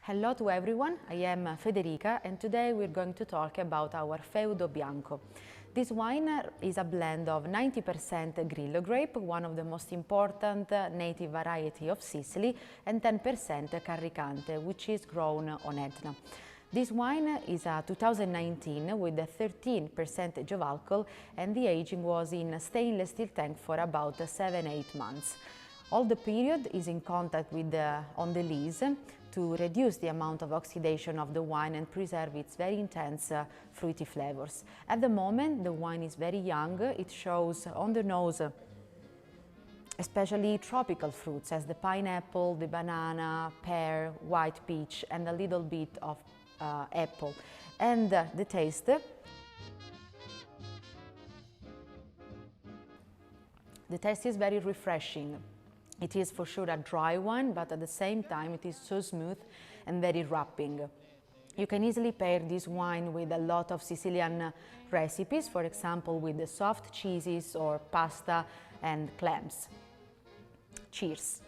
Hello to everyone, I am Federica and today we're going to talk about our Feudo Bianco. This wine is a blend of 90% Grillo grape, one of the most important native variety of Sicily, and 10% Carricante, which is grown on Etna. This wine is a 2019 with a 13% of alcohol and the aging was in a stainless steel tank for about 7-8 months. All the period is in contact with on the lees to reduce the amount of oxidation of the wine and preserve its very intense fruity flavors. At the moment, the wine is very young. It shows on the nose especially tropical fruits as the pineapple, the banana, pear, white peach, and a little bit of apple. And the taste, is very refreshing. It is for sure a dry one, but at the same time it is so smooth and very wrapping. You can easily pair this wine with a lot of Sicilian recipes, for example with the soft cheeses or pasta and clams. Cheers!